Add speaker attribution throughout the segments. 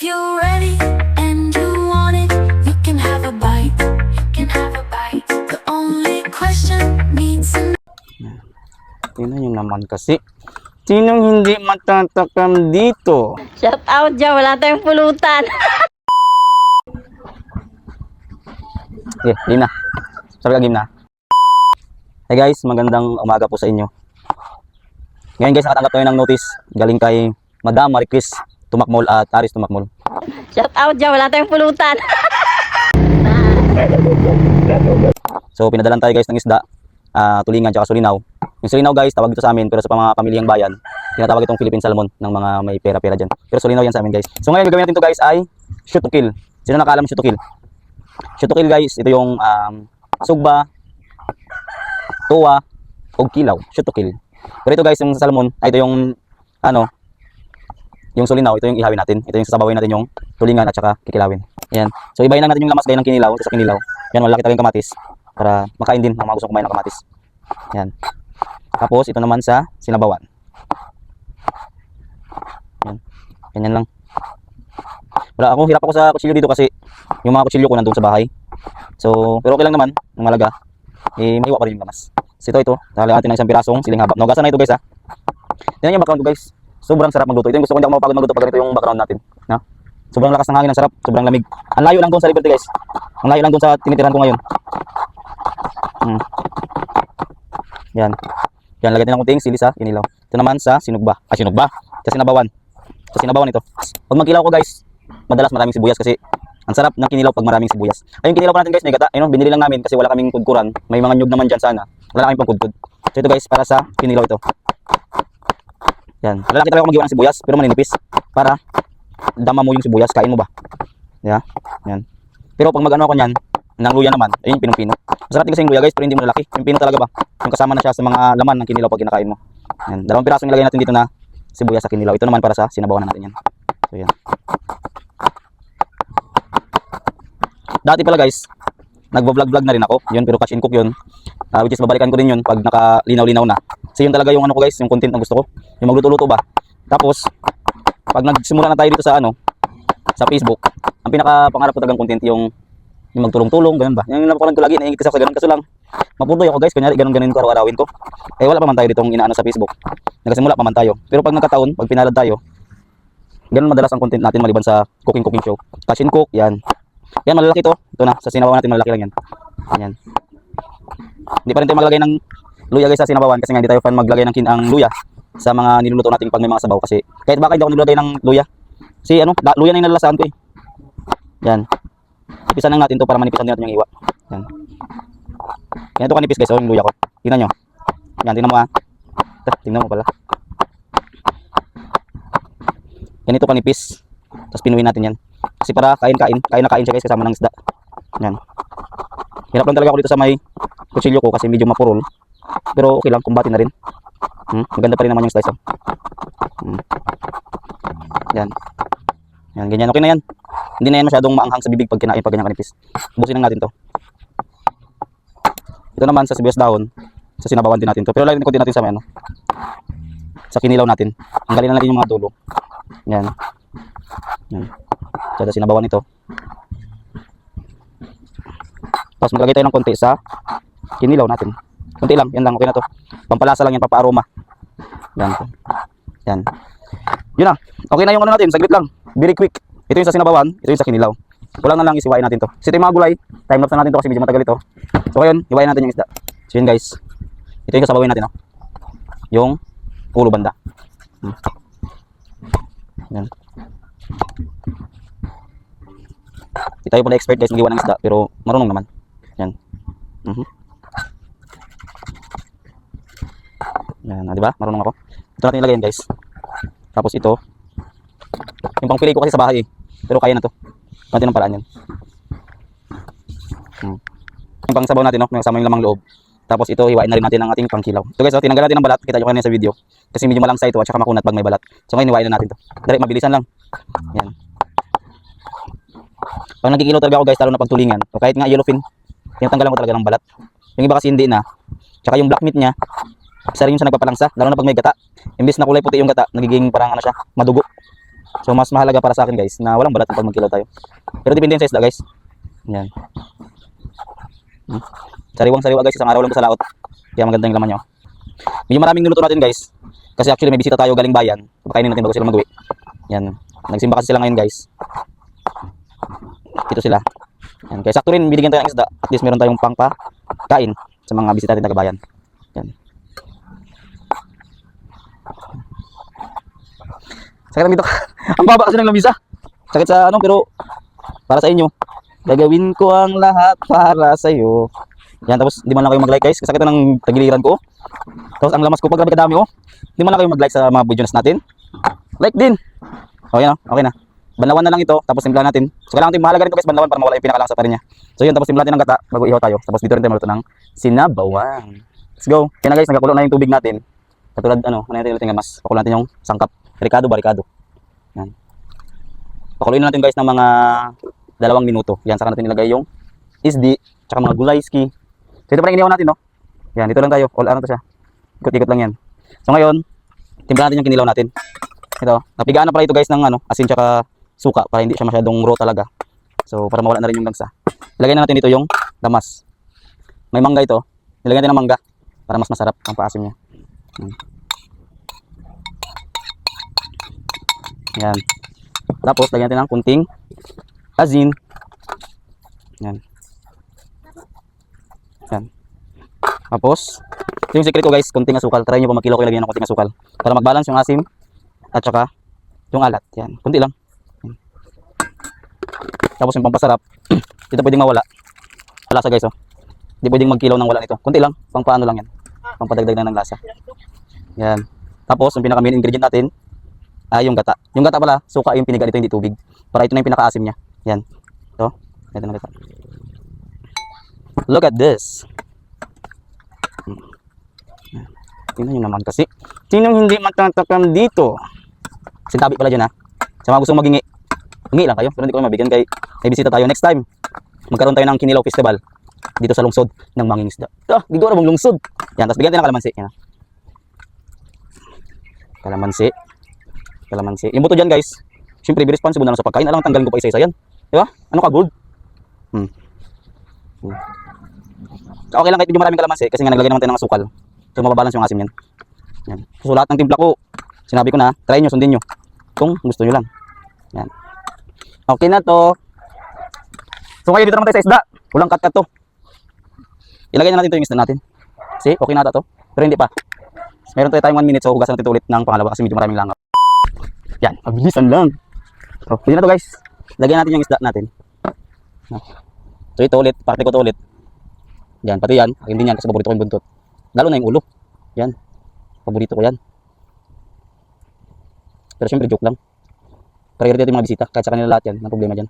Speaker 1: you're ready and you want it, you can have a bite. You can have a bite. The only question needs an
Speaker 2: Tingnan nyo naman kasi. Sinong hindi matatakam dito?
Speaker 3: Shout out dyan, wala tayong pulutan.
Speaker 2: Okay, game na. Sorry, game na. Hey guys, magandang umaga po sa inyo. Ngayon guys, nakatanggap tayo ng notice galing kay Madam Maricris Tumakmol at Aris Tumakmol.
Speaker 3: Shout out dyan, wala tayong pulutan.
Speaker 2: So pinadalan tayo guys ng isda, tulingan at sulinaw. Yung sulinaw guys, tawag dito sa amin, pero sa mga pamilyang bayan, tinatawag itong Philippine Salmon ng mga may pera-pera dyan. Pero sulinaw yan sa amin guys. So ngayon gagawin natin to guys ay shoot to kill. Sino nakaalam shoot to kill? Shoot to kill guys, ito yung sugba, tuwa, o kilaw. Shoot to kill. Pero ito guys, yung salmon, ito yung yung sulinaw, ito yung ihawin natin. Ito yung sasabawin natin yung tulingan at saka kikilawin. Ayan. So ibahin lang natin yung lamas gaya ng kinilaw, sa kinilaw. Yan, malaki talaga yung kamatis para makain din ng mga gustong kumain ng kamatis. Ayan. Tapos ito naman sa sinabawan. Ayan. Ganyan lang. Hirap ako sa kutsilyo dito kasi yung mga kutsilyo ko nandun sa bahay. So, pero okay lang naman, ng malaga. Mahiwa pa rin yung lamas. So ito, tali natin ng isang pirasong siling haba. Naugasan na ito guys ha. Tingnan yung background ko guys. Sobrang sarap magluto. Ito yung gusto ko, hindi ako mapapagod magluto pag ganito yung background natin. Na? Sobrang lakas ng hangin, ang sarap, sobrang lamig. Ang layo lang doon sa Liberty guys. Ang layo lang doon sa tinitirahan ko ngayon. Yan. Yan, lagyan din ng kunting sili sa inilaw. Ito naman sa sinugba. Sinugba. Sa sinabawan. Sa sinabawan ito. Pag magkilaw ko guys, madalas maraming sibuyas kasi ang sarap ng kinilaw pag maraming sibuyas. Ayun, kinilaw pa natin guys, may gata. Ayun, binili lang namin kasi wala kaming kudkuran. May mga nyug naman dyan sana. Wala kaming pangkudkud. So ito guys, para sa kinilaw ito. Yan. Lalaki talaga ako mag-iwan ng sibuyas, pero maninipis. Para dama mo yung sibuyas, kain mo ba? Yeah. Yan. Pero pag mag-ano ako niyan, ng luya naman, ayun yung pinong-pino. Masarap din kasi yung luya guys, pero hindi mo lalaki. Yung pino talaga ba? Yung kasama na siya sa mga laman ng kinilaw pag kinakain mo. Yan. 2 pirasong ilagay natin dito na sibuyas sa kinilaw. Ito naman para sa sinabawan na natin yan. So yan. Dati pala guys, nagvo-vlog na rin ako. Yun, pero cash in cook yun. Which is babalikan ko din yun pag nakalinaw-linaw na. Kasi yun talaga yung ano ko guys, yung content na gusto ko. Yung magluto-luto ba. Tapos, pag nagsimula na tayo dito sa sa Facebook, ang pinaka-pangarap ko talagang content yung magtulong-tulong, ganun ba. Yung napakulan ko lagi, naingit kasi ako sa ganun. Kaso lang, maputoy ako guys, kunyari ganun ko araw-arawin ko. Wala pa man tayo ditong inaano sa Facebook. Nagsimula pa man tayo. Pero pag nagkataon, pag pinalad tayo, ganun madalas ang content natin maliban sa cooking show. Cash in cook, yan. Yan, malalaki to. Ito na, sa sinabawan natin, malalaki lang yan. Yan. Hindi pa rin tayo maglagay ng luya guys sa sinabawan kasi nga hindi tayo fan maglagay ng luya sa mga niluluto natin pag may mga sabaw kasi kahit baka hindi ako nilulagay ng luya. Si luya na yung nalalasaan ko eh. Yan. Ipisan lang natin to para manipisan din natin yung iwa. Yan. Yan ito kanipis guys, yung luya ko. Tingnan nyo. Yan, tingnan mo ha. Tingnan mo pala. Yan ito kanipis. Tapos pinuhin natin yan. Kasi para kain na kain siya guys kasama ng isda. Yan. Hirap lang talaga ako dito sa may kutsilyo ko kasi medyo mapurol. Pero okay lang, kumbati na rin. Maganda pa rin naman yung slice. Yan. Yan, ganyan. Okay na yan. Hindi na yan masyadong maanghang sa bibig pag kinain pag ganyan kanipis. Ubusin lang natin to. Ito naman sa sibuyas dahon. Sa sinabawan din natin to. Pero lagyan ko din natin sa may sa kinilaw natin. Ang galing na natin yung mga dulo. Yan. Yan. So, sa sinabawan ito. Tapos maglagay tayo ng konti sa kinilaw natin. Konti lang, yan lang, okay na to. Pampalasa lang yan, pampaaroma. Yan. Yan. Yun na. Okay na yung natin, saglit lang. Very quick. Ito yung sa sinabawan, ito yung sa kinilaw. Kulang na lang isiwain natin to. Kasi ito yung mga gulay, time lapse na natin to kasi medyo matagal ito. So ngayon, hiwain natin yung isda. So yun guys. Ito yung kasabawin natin, yung ulo banda. Yan. Hindi tayo pala expert guys mag-iwan ng isda, pero marunong naman. Yan. Yan, di ba? Marunong ako. Ito natin ilagay yan, guys. Tapos ito, yung pangpili ko kasi sa bahay, pero kaya na to. Konti ng paraan yan. Yung pang sabaw natin, may kasama yung lamang loob. Tapos ito, hiwain na rin natin ang ating pangkilaw. Ito guys, tinanggal natin ang balat. Kita nyo kanina sa video. Kasi medyo malangsa ito at saka makunat pag may balat. So ngayon, hiwain na natin to. Dali, mabilisan lang. Yan. Pag nagkikilaw talaga ako guys, lalo na pag tulingan. O kahit nga yellowfin, tinatanggalan ko talaga ng balat. Yung iba kasi hindi na. Tsaka yung black meat niya, isa rin yung sa nagpapalangsa, lalo na pag may gata. Imbis na kulay puti yung gata, nagiging parang siya, madugo. So mas mahalaga para sa akin guys na walang balat pag magkilaw tayo. Pero depende yan sa isda guys. Yan. Sariwang-sariwa guys, isang araw lang to sa laot. Kaya maganda yung laman nyo. Medyo maraming niluto natin guys. Kasi actually may bisita tayo galing bayan. Pakainin natin bago sila mag-uwi. Yan. Nagsimba kasi sila ngayon guys. Dito sila. Yan. Kaya sakto rin binigyan tayo ng isda. At least meron tayong pangpakain sa mga bisita natin taga bayan. Yan. Sakit lang dito. Ang baba kasi ng lamisa. Sakit sa ano pero para sa inyo. Gagawin ko ang lahat para sa iyo. Yan, tapos di man lang kayo mag-like guys. Kasakit ng tagiliran ko. Tapos ang lamas ko pag grabe kadami oh. Di man lang kayo mag-like sa mga videos natin. Like din. Okay na, okay na. Banlawan na lang ito, tapos timplahan natin. So kailangan natin mahalaga rin ito guys, banlawan para mawala yung pinakalansa pa rin niya. So yun, tapos timplahan natin ng gata bago ihaw tayo. Tapos dito rin tayo maluto ng sinabawan. Let's go. Yan na guys, nagkakulo na yung tubig natin. Katulad ano natin ulit mas. Pakulo natin yung sangkap. Ricado ba, Ricado. Yan. Pakuluin na natin guys ng mga 2 minuto. Yan, saka natin ilagay yung isdi, tsaka mga gulayski. So ito pa rin inihaw natin no. Yan, dito lang tayo. All ano to siya. Ikot-ikot lang yan. So ngayon, timplahan natin yung kinilaw natin. Ito, napigaan na pala ito guys ng ano, asin tsaka suka para hindi siya masyadong raw talaga. So para mawala na rin yung langsa. Ilagay na natin dito yung damas. May mangga ito. Nilagyan natin ng mangga para mas masarap ang paasim niya. Yan. Tapos lagyan natin ng kunting asin. Yan. Yan. Tapos ito yung secret ko guys, kunting asukal. Try nyo pa magkilaw kayo lagyan ng kunting asukal para mag-balance yung asim at saka yung alat. Yan, kunti lang. Yan. Tapos yung pampasarap, dito pwedeng mawala. Lasa guys oh. Hindi pwedeng magkilaw ng wala nito. Kunti lang, pang paano lang yan. Pampadagdag lang ng lasa. Yan. Tapos yung pinaka main ingredient natin ay yung gata. Yung gata pala, suka yung piniga dito, hindi tubig. Para ito na yung pinaka-asim niya. Yan. Ito. Ito na kita. Look at this. Tingnan nyo naman kasi. Sinong hindi matatakam dito? Sintabi pala dyan ha. Sa mga gustong magingi. Hingi lang kayo. Pero hindi ko mabigyan kay may bisita tayo. Next time, magkaroon tayo ng Kinilaw Festival. Dito sa lungsod ng mangingisda. Dito na bang lungsod? Yan. Tapos bigyan tayo ng kalamansi. Yan ha. Kalamansi. Kalamansi. Yung buto dyan guys. Siyempre, be responsible na lang sa pagkain. Alang tanggalin ko pa isa-isa yan. Diba? Ano ka gold? Okay lang kahit medyo maraming kalamansi. Kasi nga naglagay naman tayo ng asukal. So mababalance yung asim yan. Yan. So lahat ng timpla ko, sinabi ko na, try nyo, sundin nyo. Kung gusto nyo lang. Yan. Okay na to. So ngayon dito naman tayo sa isda. Kulang cut to. Ilagay na natin to yung isda natin. See, okay na to. Pero hindi pa. Meron tayo tayong 1 minute, so hugasan natin ito ulit ng pangalawa kasi medyo maraming langaw. Yan, mabilisan lang. So, pwede na to guys. Lagyan natin yung isda natin. So ito ulit, parte ko to ulit. Yan, pati yan. Akin din yan kasi paborito ko yung buntot. Lalo na yung ulo. Yan. Paborito ko yan. Pero syempre joke lang. Priority natin yung mga bisita. Kahit sa kanila lahat yan. Ang problema dyan.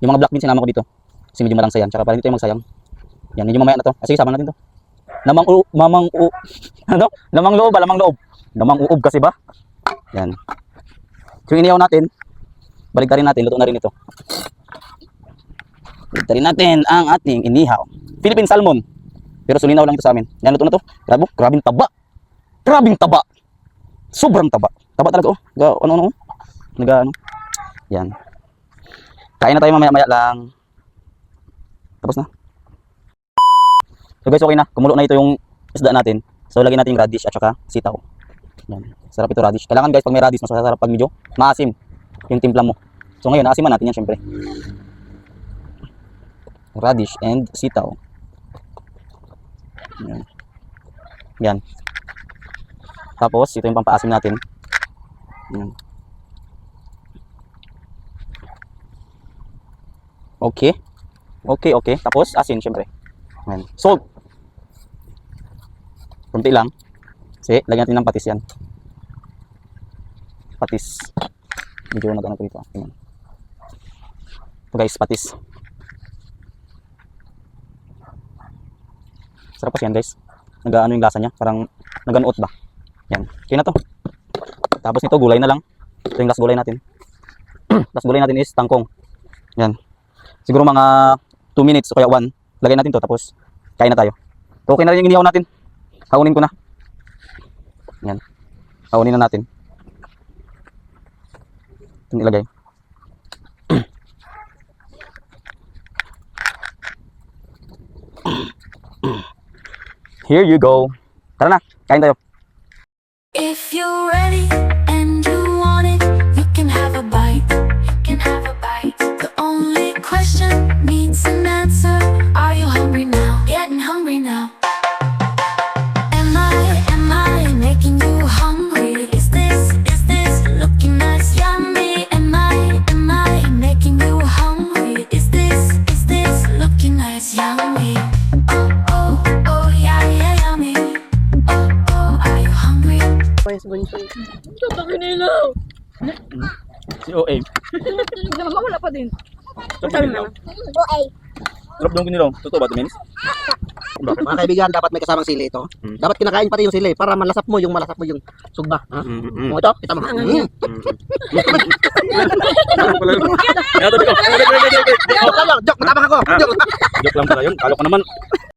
Speaker 2: Yung mga black beans sinama ko dito. Kasi medyo malangsa yan. Tsaka para hindi tayo magsayang. Yan. Medyo mamaya na to. Sige, sama natin to. Lamang loob ba? Lamang loob. Lamang uob kasi ba? Yan. So yung inihaw natin. Baligtarin natin. Luto na rin ito. Baligtarin natin ang ating inihaw. Philippine salmon. Pero sulinaw lang ito sa amin. Yan, luto na to. Grabing taba. Grabing taba. Sobrang taba. Taba talaga oh. Ano. Ano. Yan. Kain na tayo mamaya lang. Tapos na. So guys, okay na. Kumulo na ito yung isda natin. So lagyan natin yung radish at saka sitaw. Yan. Sarap ito radish. Kailangan guys, pag may radish, mas masarap pag medyo maasim yung timpla mo. So ngayon, naasiman natin yan syempre. Radish and sitaw. Yan. Yan. Tapos, ito yung pampaasim natin. Yan. Okay. Okay. Tapos, asin, syempre. Yan. Salt. Kunti lang. Kasi, lagyan natin ng patis yan. Patis. Medyo nag-ano ko dito. Yan. Ito guys, patis. Sarap kasi yan guys. Nag-ano yung lasa niya. Parang nag-anuot ba. Yan. Okay na to. Tapos nito gulay na lang. Ito yung last gulay natin. Last gulay natin is tangkong. Yan. Siguro mga 2 minutes o kaya 1. Lagay natin to tapos kain na tayo. So, okay na rin yung inihaw natin. Haunin ko na. Yan. Haunin na natin. Itong ilagay. Here you go. Tara na, kain tayo.
Speaker 1: If you're ready and you want it, you can have a bite. You can have a bite. The only question needs an answer. Are you hungry now? Getting hungry now. Am I making you hungry? Is this looking nice, yummy? Am I making you hungry? Is this looking nice, yummy? Oh, yeah, yummy. Oh, are you hungry?
Speaker 2: Si OA.
Speaker 4: Wala pa din.
Speaker 2: Sarap daw kinilaw. Totoo ba ito, Mins?
Speaker 5: Mga kaibigan, dapat may kasamang sili ito. Dapat kinakain pati yung sili para malasap mo yung sugba. Ha? Mo ito, kita mo.
Speaker 2: Joke
Speaker 5: Joke, matabang ako. Joke.
Speaker 2: lang pala yun. Kalo ko naman.